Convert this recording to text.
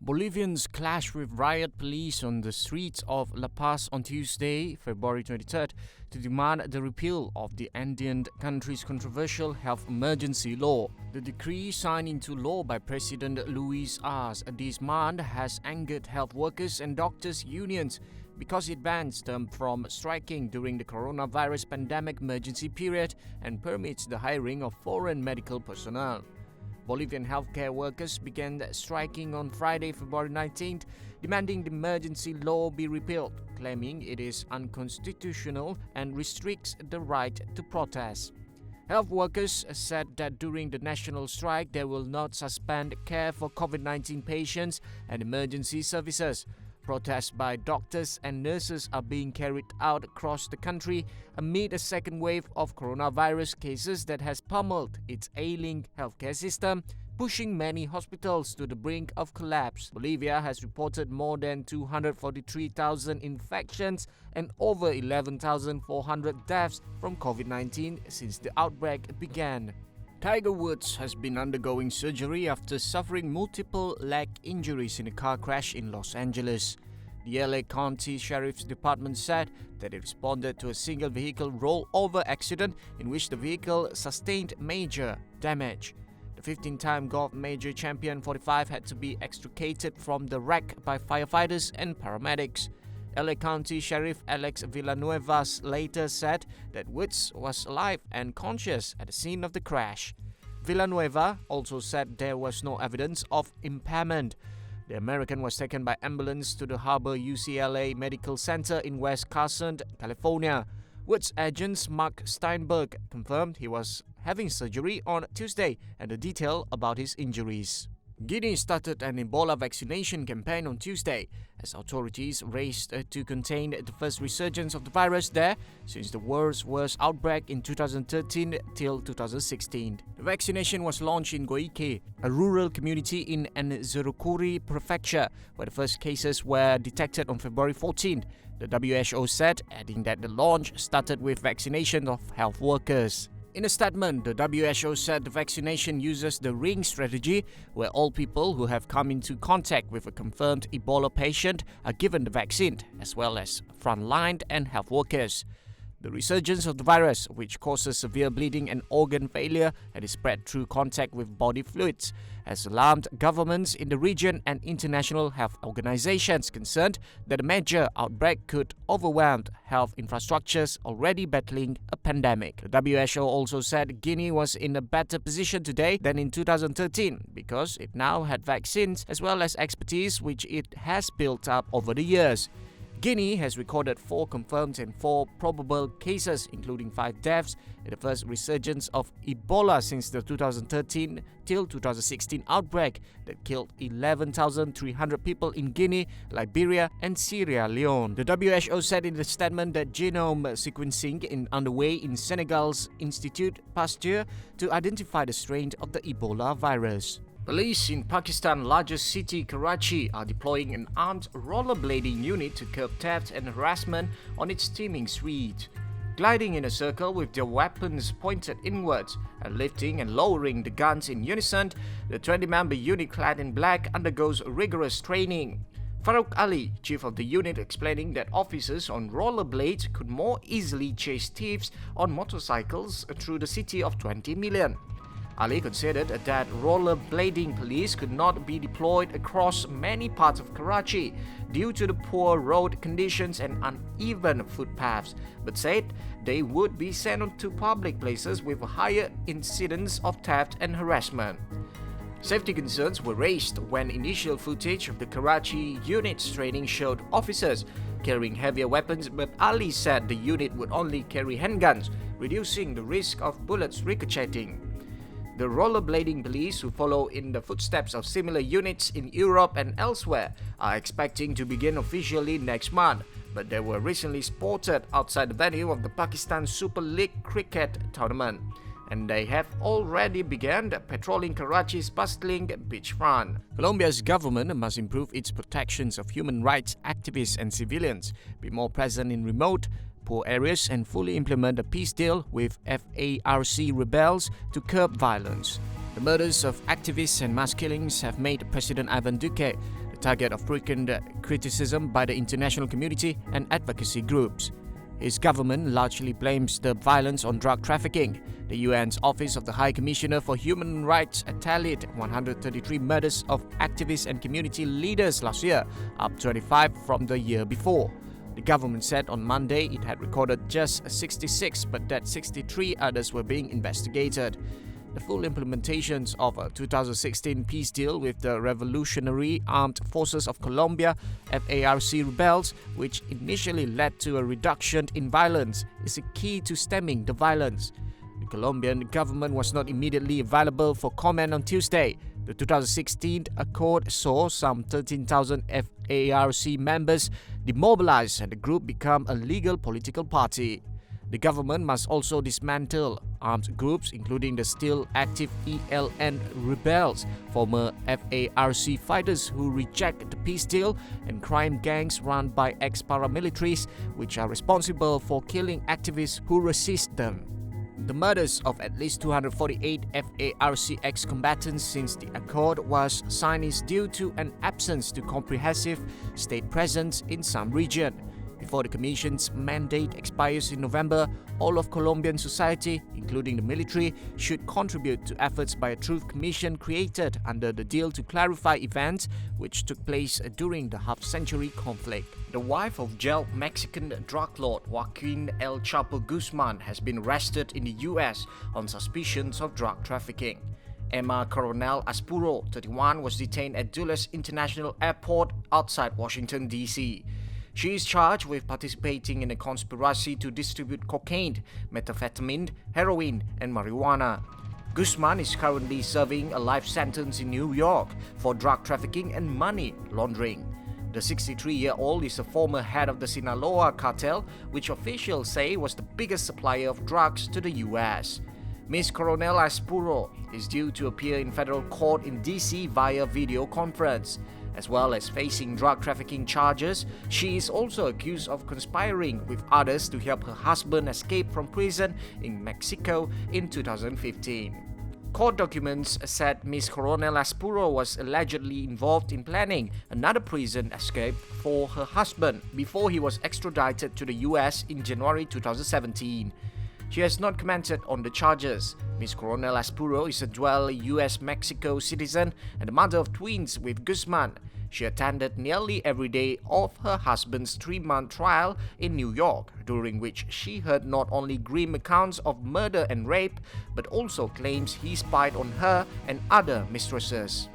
Bolivians clashed with riot police on the streets of La Paz on Tuesday, February 23rd, to demand the repeal of the Andean country's controversial health emergency law. The decree signed into law by President Luis Arce demand has angered health workers and doctors' unions because it bans them from striking during the coronavirus pandemic emergency period and permits the hiring of foreign medical personnel. Bolivian healthcare workers began striking on Friday, February 19th, demanding the emergency law be repealed, claiming it is unconstitutional and restricts the right to protest. Health workers said that during the national strike, they will not suspend care for COVID-19 patients and emergency services. Protests by doctors and nurses are being carried out across the country amid a second wave of coronavirus cases that has pummeled its ailing healthcare system, pushing many hospitals to the brink of collapse. Bolivia has reported more than 243,000 infections and over 11,400 deaths from COVID-19 since the outbreak began. Tiger Woods has been undergoing surgery after suffering multiple leg injuries in a car crash in Los Angeles. The LA County Sheriff's Department said that it responded to a single vehicle rollover accident in which the vehicle sustained major damage. The 15-time golf major champion 45 had to be extricated from the wreck by firefighters and paramedics. LA County Sheriff Alex Villanueva later said that Woods was alive and conscious at the scene of the crash. Villanueva also said there was no evidence of impairment. The American was taken by ambulance to the Harbor UCLA Medical Center in West Carson, California. Woods' agent Mark Steinberg confirmed he was having surgery on Tuesday and the detail about his injuries. Guinea started an Ebola vaccination campaign on Tuesday as authorities raced to contain the first resurgence of the virus there since the world's worst outbreak in 2013 till 2016. The vaccination was launched in Goike, a rural community in Nzurukuri Prefecture, where the first cases were detected on February 14. The WHO said, adding that the launch started with vaccination of health workers. In a statement, the WHO said the vaccination uses the ring strategy, where all people who have come into contact with a confirmed Ebola patient are given the vaccine, as well as frontline and health workers. The resurgence of the virus, which causes severe bleeding and organ failure and is spread through contact with body fluids, has alarmed governments in the region and international health organizations concerned that a major outbreak could overwhelm health infrastructures already battling a pandemic. The WHO also said Guinea was in a better position today than in 2013 because it now had vaccines as well as expertise which it has built up over the years. Guinea has recorded 4 confirmed and 4 probable cases, including 5 deaths, in the first resurgence of Ebola since the 2013 till 2016 outbreak that killed 11,300 people in Guinea, Liberia, and Sierra Leone. The WHO said in the statement that genome sequencing is underway in Senegal's Institut Pasteur to identify the strain of the Ebola virus. Police in Pakistan's largest city, Karachi, are deploying an armed rollerblading unit to curb theft and harassment on its teeming street. Gliding in a circle with their weapons pointed inwards and lifting and lowering the guns in unison, the 20-member unit clad in black undergoes rigorous training. Farouk Ali, chief of the unit, explaining that officers on rollerblades could more easily chase thieves on motorcycles through the city of 20 million. Ali considered that rollerblading police could not be deployed across many parts of Karachi due to the poor road conditions and uneven footpaths, but said they would be sent to public places with a higher incidence of theft and harassment. Safety concerns were raised when initial footage of the Karachi unit's training showed officers carrying heavier weapons, but Ali said the unit would only carry handguns, reducing the risk of bullets ricocheting. The rollerblading police, who follow in the footsteps of similar units in Europe and elsewhere, are expecting to begin officially next month, but they were recently spotted outside the venue of the Pakistan Super League cricket tournament, and they have already begun patrolling Karachi's bustling beachfront. Colombia's government must improve its protections of human rights activists and civilians, be more present in remote, poor areas and fully implement a peace deal with FARC rebels to curb violence. The murders of activists and mass killings have made President Ivan Duque, the target of frequent criticism by the international community and advocacy groups. His government largely blames the violence on drug trafficking. The UN's Office of the High Commissioner for Human Rights tallied 133 murders of activists and community leaders last year, up 25 from the year before. The government said on Monday it had recorded just 66, but that 63 others were being investigated. The full implementations of a 2016 peace deal with the Revolutionary Armed Forces of Colombia (FARC) rebels, which initially led to a reduction in violence, is a key to stemming the violence. The Colombian government was not immediately available for comment on Tuesday. The 2016 accord saw some 13,000 FARC members demobilized and the group become a legal political party. The government must also dismantle armed groups, including the still active ELN rebels, former FARC fighters who reject the peace deal, and crime gangs run by ex-paramilitaries, which are responsible for killing activists who resist them. The murders of at least 248 FARC ex-combatants since the accord was signed is due to an absence to comprehensive state presence in some region. Before the Commission's mandate expires in November, all of Colombian society, including the military, should contribute to efforts by a Truth Commission created under the deal to clarify events which took place during the half-century conflict. The wife of jailed Mexican drug lord Joaquin El Chapo Guzman has been arrested in the US on suspicions of drug trafficking. Emma Coronel Aspuro, 31, was detained at Dulles International Airport outside Washington, D.C. She is charged with participating in a conspiracy to distribute cocaine, methamphetamine, heroin, and marijuana. Guzman is currently serving a life sentence in New York for drug trafficking and money laundering. The 63-year-old is a former head of the Sinaloa cartel, which officials say was the biggest supplier of drugs to the U.S. Ms. Coronel Aspuro is due to appear in federal court in D.C. via video conference. As well as facing drug trafficking charges, she is also accused of conspiring with others to help her husband escape from prison in Mexico in 2015. Court documents said Ms. Coronel Aspuro was allegedly involved in planning another prison escape for her husband before he was extradited to the US in January 2017. She has not commented on the charges. Ms. Coronel Aspuro is a dual US-Mexico citizen and the mother of twins with Guzman. She attended nearly every day of her husband's 3-month trial in New York, during which she heard not only grim accounts of murder and rape, but also claims he spied on her and other mistresses.